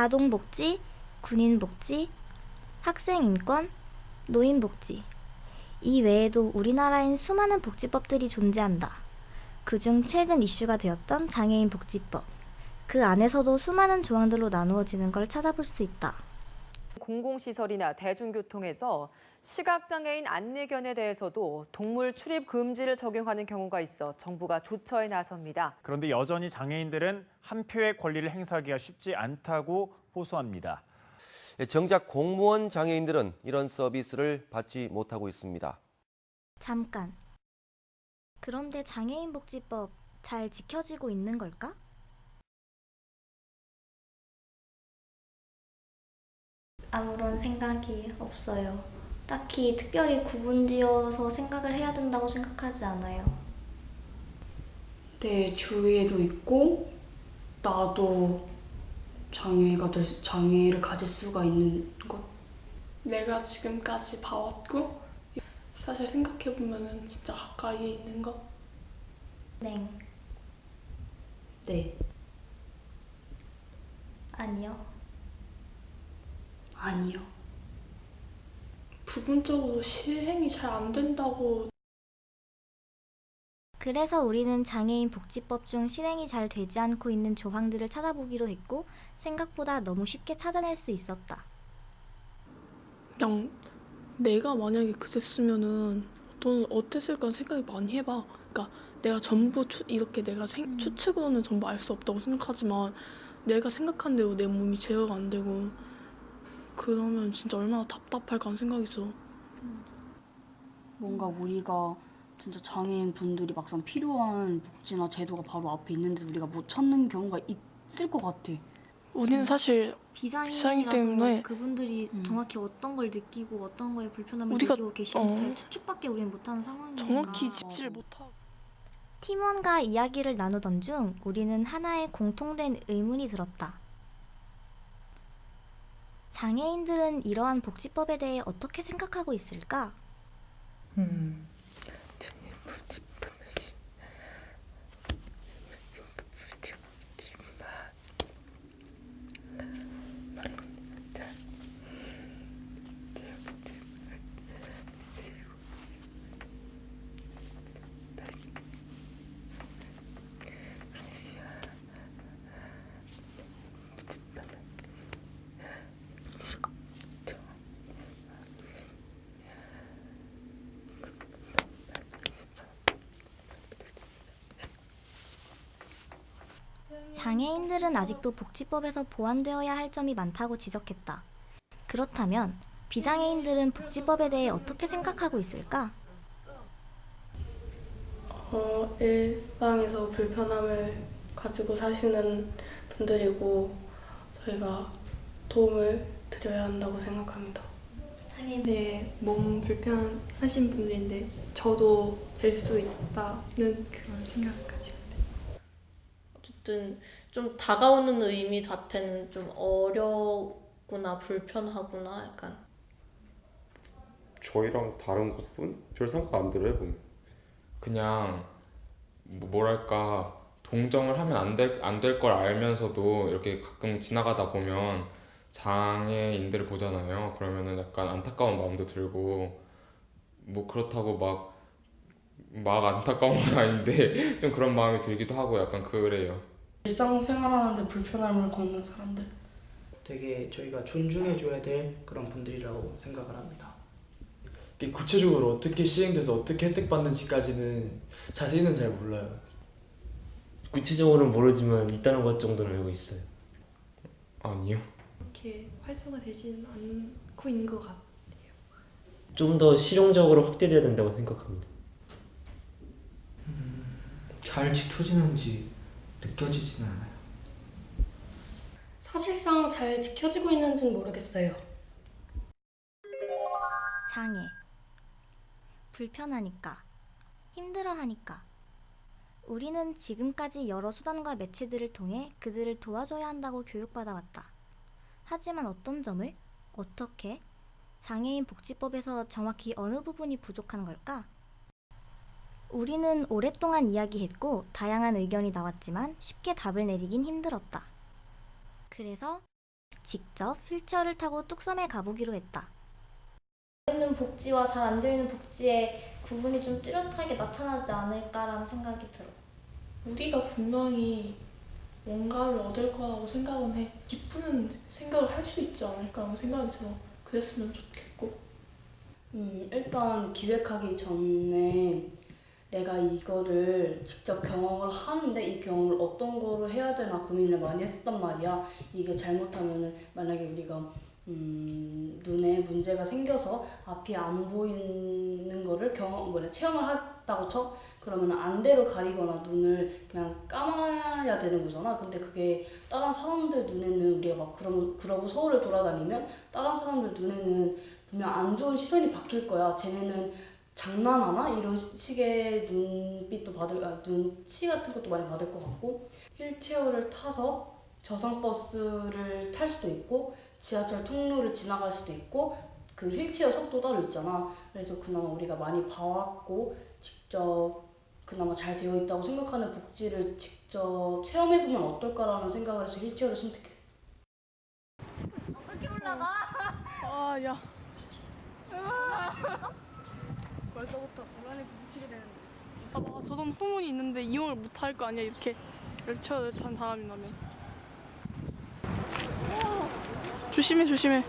아동복지, 군인복지, 학생인권, 노인복지. 이 외에도 우리나라엔 수많은 복지법들이 존재한다. 그중 최근 이슈가 되었던 장애인 복지법. 그 안에서도 수많은 조항들로 나누어지는 걸 찾아볼 수 있다. 공공시설이나 대중교통에서 시각장애인 안내견에 대해서도 동물 출입 금지를 적용하는 경우가 있어 정부가 조처에 나섭니다. 그런데 여전히 장애인들은 한 표의 권리를 행사하기가 쉽지 않다고 호소합니다. 정작 공무원 장애인들은 이런 서비스를 받지 못하고 있습니다. 잠깐. 그런데 장애인 복지법 잘 지켜지고 있는 걸까? 아무런 생각이 없어요. 딱히 특별히 구분지어서 생각을 해야 된다고 생각하지 않아요. 내 주위에도 있고 나도 장애를 가질 수가 있는 것. 내가 지금까지 봐왔고 사실 생각해보면 진짜 가까이에 있는 것. 네. 네. 아니요. 아니요. 부분적으로 시행이 잘 안 된다고. 그래서 우리는 장애인 복지법 중 실행이 잘 되지 않고 있는 조항들을 찾아보기로 했고 생각보다 너무 쉽게 찾아낼 수 있었다. 그냥 내가 만약에 그랬으면은 어땠을까 생각이 많이 해봐. 그러니까 내가 전부 이렇게 내가 추측으로는 전부 알 수 없다고 생각하지만 내가 생각한 대로 내 몸이 제어가 안 되고 그러면 진짜 얼마나 답답할까 하는 생각이 있어. 뭔가 우리가 진짜 장애인 분들이 막상 필요한 복지나 제도가 바로 앞에 있는데 우리가 못 찾는 경우가 있을 것 같아. 우리는 사실 비장애인이라서 때문에 그분들이 정확히 어떤 걸 느끼고 어떤 거에 불편함을 우리가 느끼고 계시는지 잘 추측밖에 우리는 못하는 상황이니까. 정확히 짚지를 못하고. 팀원과 이야기를 나누던 중 우리는 하나의 공통된 의문이 들었다. 장애인들은 이러한 복지법에 대해 어떻게 생각하고 있을까? 장애인들은 아직도 복지법에서 보완되어야 할 점이 많다고 지적했다. 그렇다면 비장애인들은 복지법에 대해 어떻게 생각하고 있을까? 일상에서 불편함을 가지고 사시는 분들이고 저희가 도움을 드려야 한다고 생각합니다. 네, 몸 불편하신 분들인데 저도 될 수 있다는 그런 생각까지. 어쨌든 좀 다가오는 의미 자체는 좀 어렵구나, 불편하구나 약간. 저희랑 다른 것은 별 생각 안 들어요, 보면. 그냥 뭐랄까 동정을 하면 안 될 걸 알면서도 이렇게 가끔 지나가다 보면 장애인들을 보잖아요. 그러면은 약간 안타까운 마음도 들고 뭐 그렇다고 막 안타까운 건 아닌데 좀 그런 마음이 들기도 하고 약간 그래요. 일상생활하는데 불편함을 겪는 사람들. 되게 저희가 존중해줘야 될 그런 분들이라고 생각을 합니다. 구체적으로 어떻게 시행돼서 어떻게 혜택받는지까지는 자세히는 잘 몰라요. 구체적으로는 모르지만 있다는 것 정도는 알고 있어요. 아니요. 이렇게 활성화되지는 않고 있는 것 같아요. 좀 더 실용적으로 확대돼야 된다고 생각합니다. 잘 지켜지는지 느껴지지는 않아요. 사실상 잘 지켜지고 있는지는 모르겠어요. 장애. 불편하니까. 힘들어하니까. 우리는 지금까지 여러 수단과 매체들을 통해 그들을 도와줘야 한다고 교육받아왔다. 하지만 어떤 점을, 어떻게, 장애인 복지법에서 정확히 어느 부분이 부족한 걸까? 우리는 오랫동안 이야기했고 다양한 의견이 나왔지만 쉽게 답을 내리긴 힘들었다. 그래서 직접 휠체어를 타고 뚝섬에 가보기로 했다. 있는 복지와 잘 안 되어 있는 복지의 구분이 좀 뚜렷하게 나타나지 않을까라는 생각이 들어. 우리가 분명히 뭔가를 얻을 거라고 생각은 해. 기쁘는 생각을 할 수 있지 않을까라는 생각이 들어. 그랬으면 좋겠고. 일단 기획하기 전에 내가 이거를 직접 경험을 하는데 이 경험을 어떤 거로 해야 되나 고민을 많이 했었단 말이야. 이게 잘못하면은 만약에 우리가 눈에 문제가 생겨서 앞이 안 보이는 거를 체험을 했다고 쳐? 그러면 안대로 가리거나 눈을 그냥 감아야 되는 거잖아. 근데 그게 다른 사람들 눈에는 우리가 막 그러고 서울을 돌아다니면 다른 사람들 눈에는 분명 안 좋은 시선이 바뀔 거야. 쟤네는 장난하나? 이런 식의 눈빛도 눈치 같은 것도 많이 받을 것 같고, 휠체어를 타서 저상버스를 탈 수도 있고 지하철 통로를 지나갈 수도 있고, 그 휠체어 속도 따로 있잖아. 그래서 그나마 우리가 많이 봐왔고 직접 그나마 잘 되어 있다고 생각하는 복지를 직접 체험해보면 어떨까라는 생각을 해서 휠체어를 선택했어. 어떻게 올라가? 아, 야. 벌써부터 불안에 부딪히게 되는데. 봐봐, 저런 후문이 있는데 이용을 못 할 거 아니야, 이렇게 휠체어를 탄 사람이라면. 조심해, 조심해.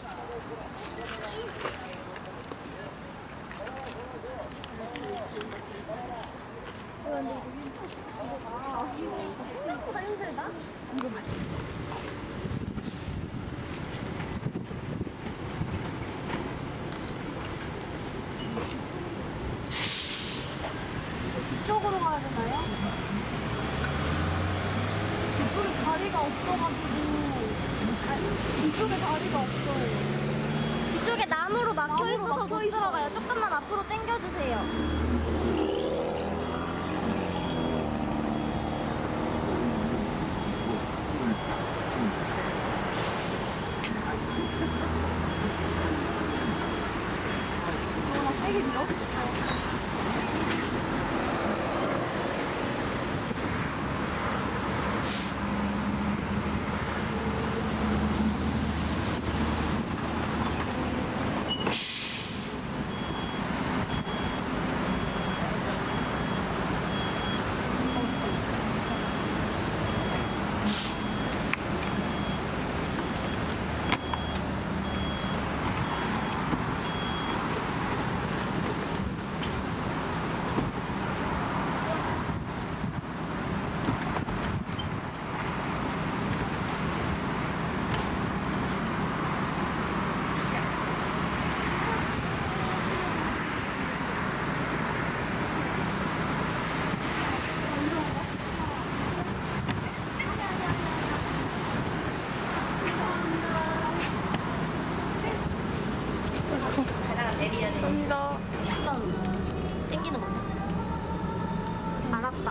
뒤쪽으로 가야 되나요? 이쪽에 자리가 없어가지고. 이쪽에 자리가 없어요. 뒤쪽에 나무로 막혀 있어서 못 들어가요. 조금만 앞으로 당겨주세요. 세게 밀어? 감사합니다. 일단 땡기는 거죠. 알았다.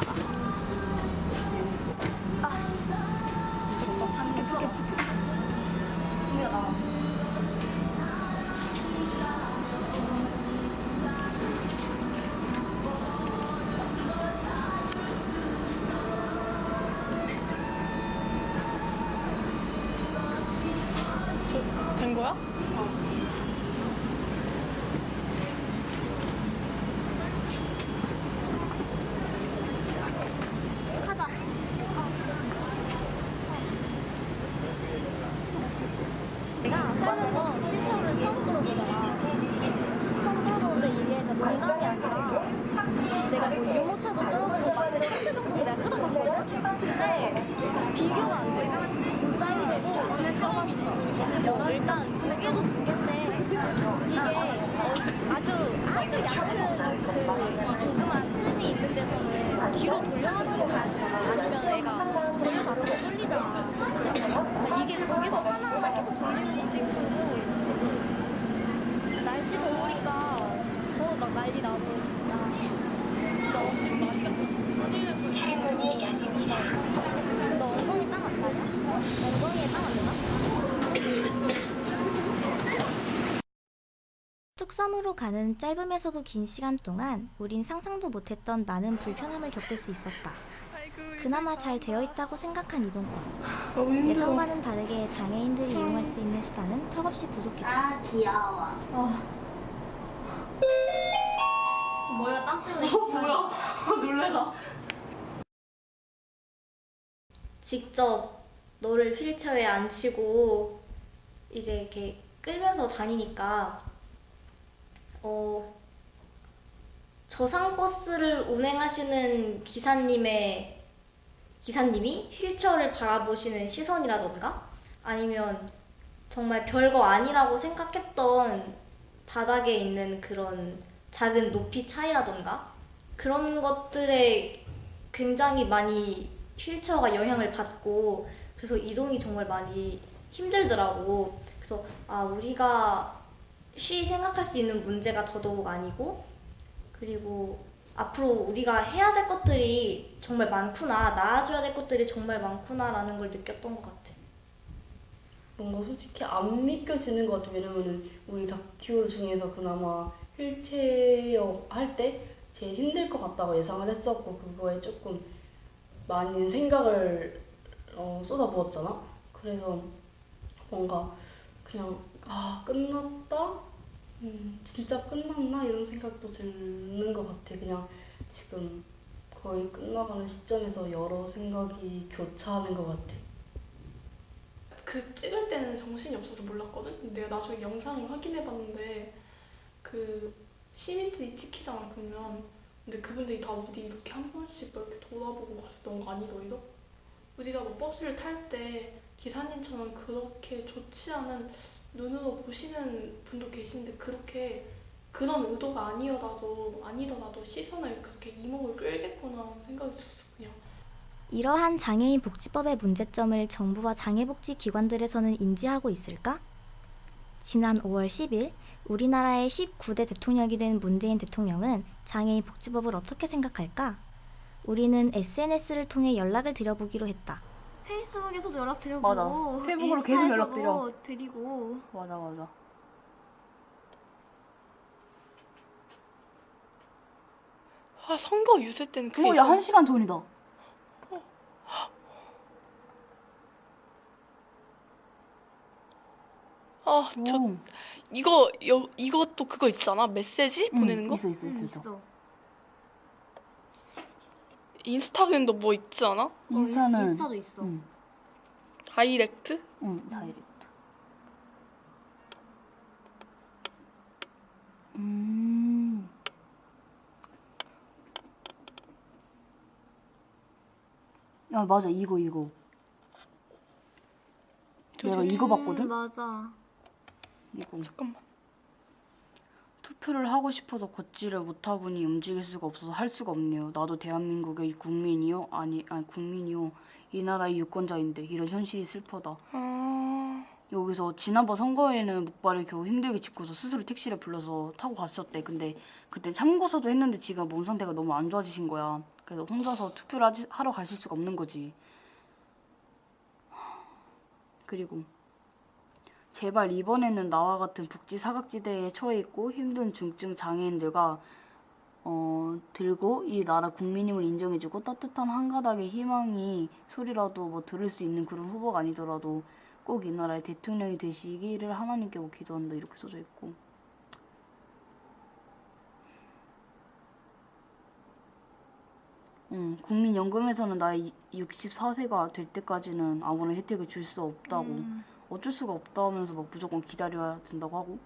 아씨. 장기 풀게. 우미가 나와. 된 거야? 하자. 내가 살면서 휠체어를 처음 끌어보잖아. 처음 끌어보는데 이게 진짜 농담이 아니라 내가 뭐 유모차도 끌어보고 마트를 한 대 정도는 내가 끌어봤거든? 근데 비교가 안 돼. 진짜 힘들고 일단 무게도 무게인데 이게 아주 얕은 이 조그만 틈이 있는 데서는 뒤로 돌려가지고 가야 되잖아. 아니면 애가 벌려서 앞으로 쏠리잖아. 근데 이게 거기서 하나하나 계속 돌리는 것도 힘들고 날씨 더우니까 막 난리 나고 진짜 너무 많이 갔어. 진짜. 너 엉덩이 땀 안 나냐? 엉덩이에 땀 안 나나? 뚝섬으로 가는 짧으면서도 긴 시간 동안 우린 상상도 못했던 많은 불편함을 겪을 수 있었다. 그나마 잘 되어 있다고 생각한 이동권. 예상과는 다르게 장애인들이 이용할 수 있는 턱없이 부족했다. 아 귀여워. 머리가 땀 때문에. 뭐야? 놀래라. 직접 너를 휠체어에 앉히고 이제 이렇게 끌면서 다니니까 저상버스를 운행하시는 기사님이 휠체어를 바라보시는 시선이라던가 아니면 정말 별거 아니라고 생각했던 바닥에 있는 그런 작은 높이 차이라던가 그런 것들에 굉장히 많이 휠체어가 영향을 받고 그래서 이동이 정말 많이 힘들더라고. 그래서 우리가 쉬이 생각할 수 있는 문제가 더더욱 아니고 그리고 앞으로 우리가 해야 될 것들이 정말 많구나, 나아줘야 될 것들이 정말 많구나라는 걸 느꼈던 것 같아. 뭔가 솔직히 안 믿겨지는 것 같아. 왜냐면은 우리 다큐 중에서 그나마 휠체어 할 때 제일 힘들 것 같다고 예상을 했었고 그거에 조금 많은 생각을 쏟아부었잖아. 그래서 뭔가 그냥 끝났다? 진짜 끝났나? 이런 생각도 드는 것 같아. 그냥 지금 거의 끝나가는 시점에서 여러 생각이 교차하는 것 같아. 그 찍을 때는 정신이 없어서 몰랐거든? 내가 나중에 영상을 확인해봤는데 그 시민들이 찍히잖아 보면. 근데 그분들이 다 우리 이렇게 한 번씩 이렇게 돌아보고 갔던 거 아니 너희도? 우리가 뭐 버스를 탈 때 기사님처럼 그렇게 좋지 않은 눈으로 보시는 분도 계신데 그렇게 그런 의도가 아니더라도 시선을 그렇게 이목을 끌겠구나 생각이 들었어 그냥. 이러한 장애인 복지법의 문제점을 정부와 장애복지기관들에서는 인지하고 있을까? 지난 5월 10일 우리나라의 19대 대통령이 된 문재인 대통령은 장애인 복지법을 어떻게 생각할까? 우리는 SNS를 통해 연락을 드려보기로 했다. 페이스북에서도 연락 드려보고 맞아. 페이북으로 계속 연락 드리고 맞아. 선거 유세 때는 그게 있어. 1시간 전이다. 이것도 그거 있잖아. 메시지 보내는 거? 있어. 인스타그램도 뭐 있지 않아? 인스타도 있어. 다이렉트? 다이렉트. 야 맞아 이거. 내가 이거 봤거든? 맞아. 이거. 잠깐만. 투표를 하고 싶어도 걷지를 못하보니 움직일 수가 없어서 할 수가 없네요. 나도 대한민국의 국민이요? 아니 국민이요. 이 나라의 유권자인데 이런 현실이 슬퍼다. 여기서 지난번 선거에는 목발을 겨우 힘들게 짚고서 스스로 택시를 불러서 타고 갔었대. 근데 그때 참고서도 했는데 지금 몸 상태가 너무 안 좋아지신 거야. 그래서 혼자서 투표를 하러 가실 수가 없는 거지. 그리고 제발 이번에는 나와 같은 복지 사각지대에 처해 있고 힘든 중증 장애인들과 들고 이 나라 국민임을 인정해주고 따뜻한 한 가닥의 희망이 소리라도 뭐 들을 수 있는 그런 후보가 아니더라도 꼭 이 나라의 대통령이 되시기를 하나님께 기도한다 이렇게 써져 있고. 국민연금에서는 나이 64세가 될 때까지는 아무런 혜택을 줄 수 없다고. 어쩔 수가 없다 하면서 막 무조건 기다려야 된다고 하고.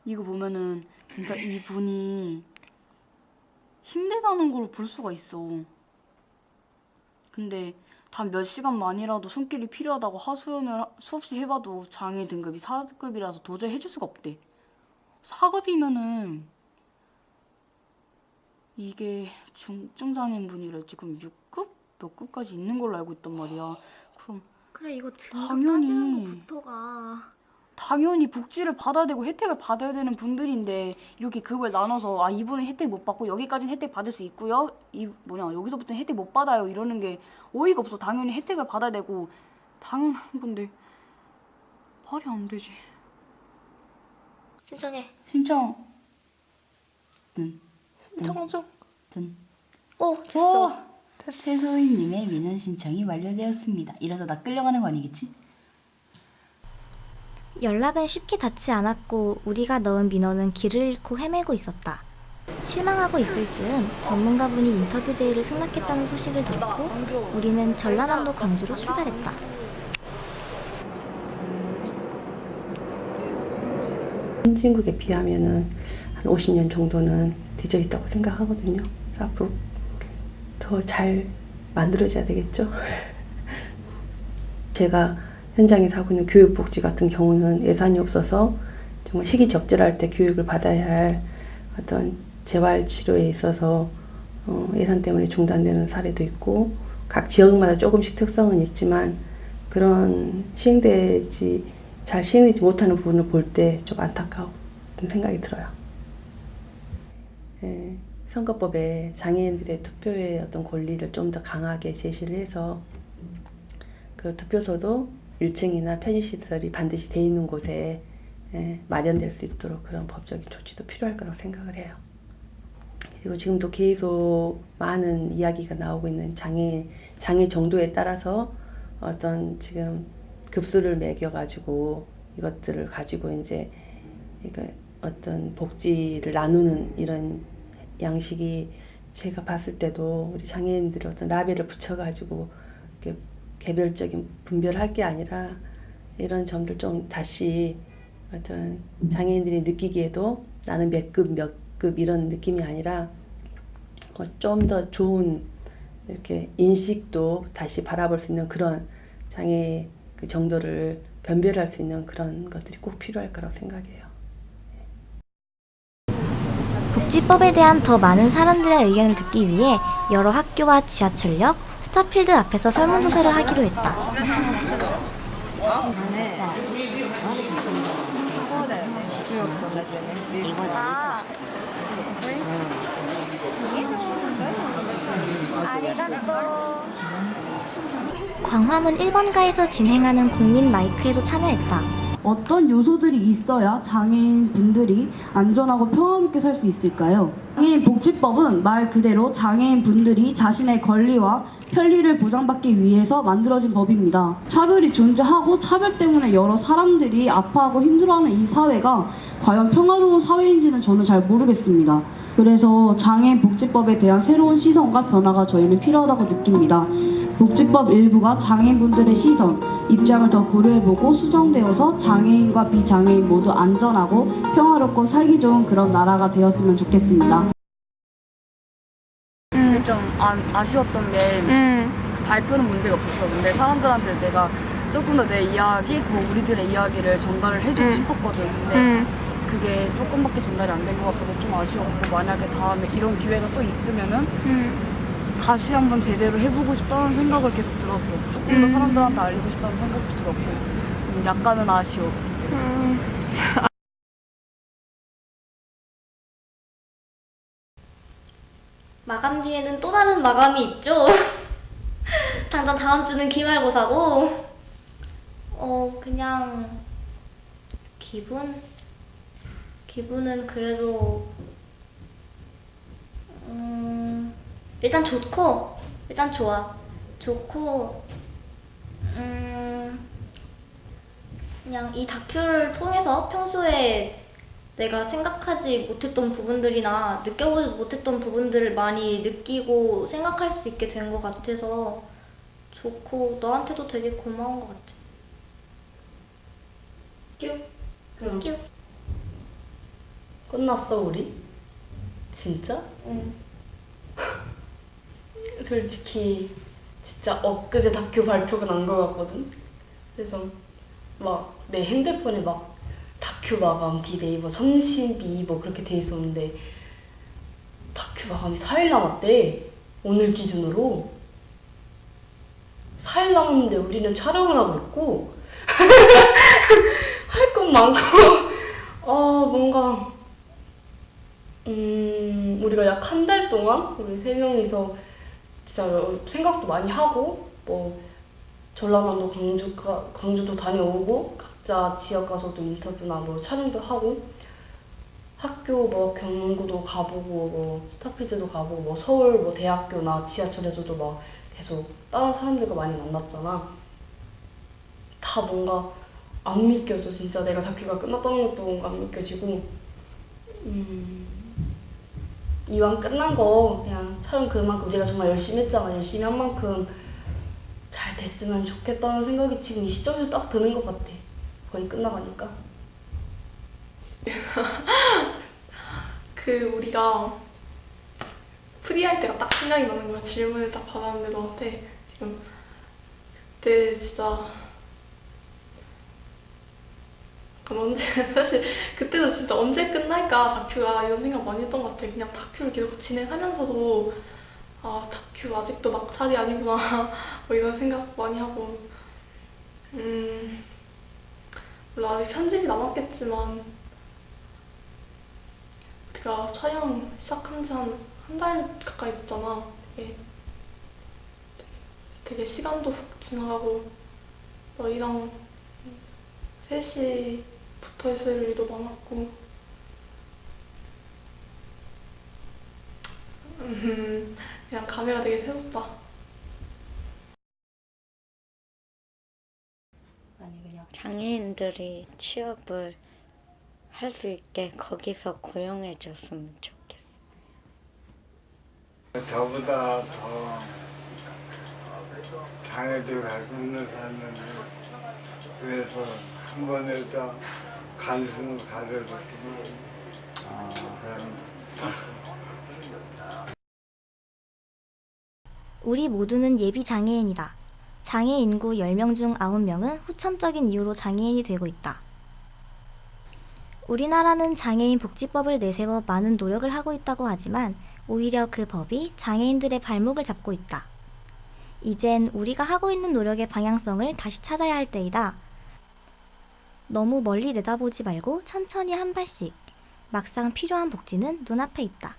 이거 보면은 진짜 이분이 힘들다는 걸 볼 수가 있어. 근데 단 몇 시간만이라도 손길이 필요하다고 하소연을 수없이 해봐도 장애 등급이 4급이라서 도저히 해줄 수가 없대. 4급이면은 이게 중증 장애인분이랄지 그럼 6급? 몇 급까지 있는 걸로 알고 있단 말이야. 그럼 그래 이거 등급 따지는 것부터가 당연히 복지를 받아야 되고 혜택을 받아야 되는 분들인데 이렇게 급을 나눠서 이분은 혜택 못 받고 여기까지는 혜택 받을 수 있고요. 여기서부터는 혜택 못 받아요. 이러는 게 어이가 없어. 당연히 혜택을 받아야 되고 당연한 건데 말이 안 되지. 신청해. 신청. 신청하죠. 됐어. 최소희님의 민원 신청이 완료되었습니다. 이래서 나 끌려가는 거 아니겠지? 연락은 쉽게 닿지 않았고 우리가 넣은 민원은 길을 잃고 헤매고 있었다. 실망하고 있을 즈음 전문가분이 인터뷰 제의를 승낙했다는 소식을 들었고 우리는 전라남도 광주로 출발했다. 선진국에 비하면은 한 50년 정도는 뒤져 있다고 생각하거든요. 그래서 앞으로 더 잘 만들어져야 되겠죠. 제가 현장에서 하고 있는 교육복지 같은 경우는 예산이 없어서 정말 시기적절할 때 교육을 받아야 할 어떤 재활치료에 있어서 예산 때문에 중단되는 사례도 있고 각 지역마다 조금씩 특성은 있지만 그런 잘 시행되지 못하는 부분을 볼 때 좀 안타까운 생각이 들어요. 선거법에 장애인들의 투표의 어떤 권리를 좀 더 강하게 제시를 해서 그 투표소도 1층이나 편의시설이 반드시 돼 있는 곳에 마련될 수 있도록 그런 법적인 조치도 필요할 거라고 생각을 해요. 그리고 지금도 계속 많은 이야기가 나오고 있는 장애 정도에 따라서 어떤 지금 급수를 매겨가지고 이것들을 가지고 이제 어떤 복지를 나누는 이런 양식이 제가 봤을 때도 우리 장애인들이 어떤 라벨을 붙여가지고 개별적인 분별할 게 아니라 이런 점들 좀 다시 어떤 장애인들이 느끼기에도 나는 몇 급 이런 느낌이 아니라 좀 더 좋은 이렇게 인식도 다시 바라볼 수 있는 그런 장애 그 정도를 변별할 수 있는 그런 것들이 꼭 필요할 거라고 생각해요. 복지법에 대한 더 많은 사람들의 의견을 듣기 위해 여러 학교와 지하철역, 스타필드 앞에서 설문조사를 하기로 했다. 광화문 1번가에서 진행하는 국민 마이크에도 참여했다. 어떤 요소들이 있어야 장애인 분들이 안전하고 평화롭게 살 수 있을까요? 장애인 복지법은 말 그대로 장애인 분들이 자신의 권리와 편리를 보장받기 위해서 만들어진 법입니다. 차별이 존재하고 차별 때문에 여러 사람들이 아파하고 힘들어하는 이 사회가 과연 평화로운 사회인지는 저는 잘 모르겠습니다. 그래서 장애인 복지법에 대한 새로운 시선과 변화가 저희는 필요하다고 느낍니다. 복지법 일부가 장애인분들의 시선, 입장을 더 고려해보고 수정되어서 장애인과 비장애인 모두 안전하고 평화롭고 살기 좋은 그런 나라가 되었으면 좋겠습니다. 좀 아쉬웠던 게 발표는 문제가 없었어. 근데 사람들한테 내가 조금 더 내 이야기, 우리들의 이야기를 전달을 해주고 싶었거든. 근데 그게 조금밖에 전달이 안 된 것 같아서 좀 아쉬웠고, 만약에 다음에 이런 기회가 또 있으면은 다시 한번 제대로 해보고 싶다는 생각을 계속 들었어. 조금 더 사람들한테 알리고 싶다는 생각도 들었고, 약간은 아쉬워. 마감 뒤에는 또 다른 마감이 있죠. 당장 다음 주는 기말고사고. 그냥 기분은 그래도 일단 좋고, 일단 좋고 그냥 이 다큐를 통해서 평소에 내가 생각하지 못했던 부분들이나 느껴보지 못했던 부분들을 많이 느끼고 생각할 수 있게 된 것 같아서 좋고, 너한테도 되게 고마운 것 같아. 그럼 뀨. 끝났어 우리? 진짜? 응. 솔직히 진짜 엊그제 다큐 발표가 난 것 같거든? 그래서 막 내 핸드폰에 막 다큐 마감 디네이버 32 뭐 그렇게 돼 있었는데 다큐 마감이 4일 남았대. 오늘 기준으로 4일 남았는데 우리는 촬영을 하고 있고 할 것 많고 뭔가 우리가 약 한 달 동안 우리 3명이서 진짜 생각도 많이 하고 뭐 전라남도 광주도 다녀오고 각자 지역 가서도 인터뷰나 뭐 촬영도 하고 학교 뭐 경영고도 가보고 뭐 스타필드도 가보고 뭐 서울 뭐 대학교나 지하철에서도 막 계속 다른 사람들과 많이 만났잖아. 다 뭔가 안 믿겨져. 진짜 내가 다큐가 끝났다는 것도 뭔가 안 믿겨지고 이왕 끝난 거 그냥 촬영 그만큼 우리가 정말 열심히 했잖아. 열심히 한 만큼 잘 됐으면 좋겠다는 생각이 지금 이 시점에서 딱 드는 것 같아. 거의 끝나가니까. 우리가 프리할 때가 딱 생각이 나는 거야. 질문을 딱 받았는데 너한테 지금 그때 진짜 언제 사실 그때도 진짜 언제 끝날까 다큐가 이런 생각 많이 했던 것 같아. 그냥 다큐를 계속 진행하면서도 아 다큐 아직도 막차이 아니구나 뭐 이런 생각 많이 하고 물론 아직 편집이 남았겠지만 우리가 촬영 시작한 지 한 달 가까이 됐잖아. 되게 시간도 훅 지나가고 너희랑 셋이 붙어있을 일도 많았고 그냥 감회가 되게 새롭다. 장애인들이 취업을 할 수 있게 거기서 고용해 줬으면 좋겠어. 저보다 더 장애를 가지고 있는 사람들 그래서 한 번에도 관심을 가져줬으면 우리 모두는 예비 장애인이다. 장애 인구 10명 중 9명은 후천적인 이유로 장애인이 되고 있다. 우리나라는 장애인 복지법을 내세워 많은 노력을 하고 있다고 하지만 오히려 그 법이 장애인들의 발목을 잡고 있다. 이젠 우리가 하고 있는 노력의 방향성을 다시 찾아야 할 때이다. 너무 멀리 내다보지 말고 천천히 한 발씩. 막상 필요한 복지는 눈앞에 있다.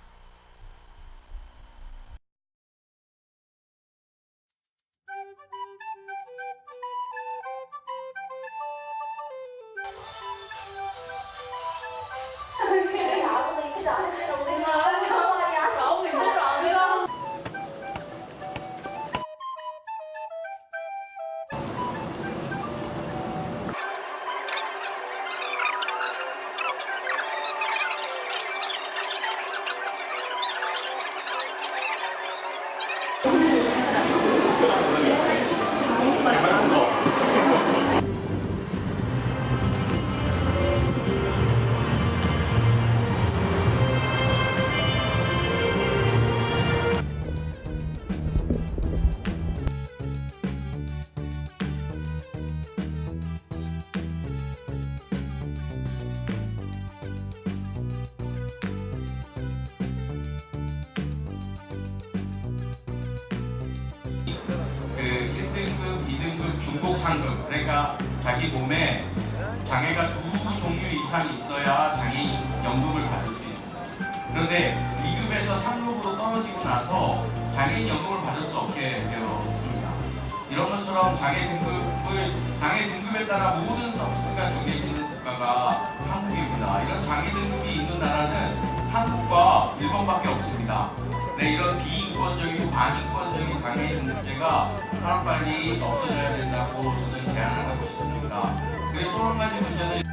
그 1등급, 2등급, 중복 상급, 그러니까 자기 몸에 장애가 2종류 이상 있어야 장애인 연금을 받을 수 있습니다. 그런데 2급에서 3급으로 떨어지고 나서 장애인 연금을 받을 수 없게 되어 있습니다. 이런 것처럼 장애 등급에 따라 모든 서비스가 정해지는 국가가 한국입니다. 이런 장애 등급이 있는 나라는 한국과 일본밖에 없습니다. 네, 이런 비인권적이고 반인권적인 장애인 문제가 하루빨리 없어져야 된다고 저는 제안을 하고 싶습니다. 그리고 또 한 가지 문제는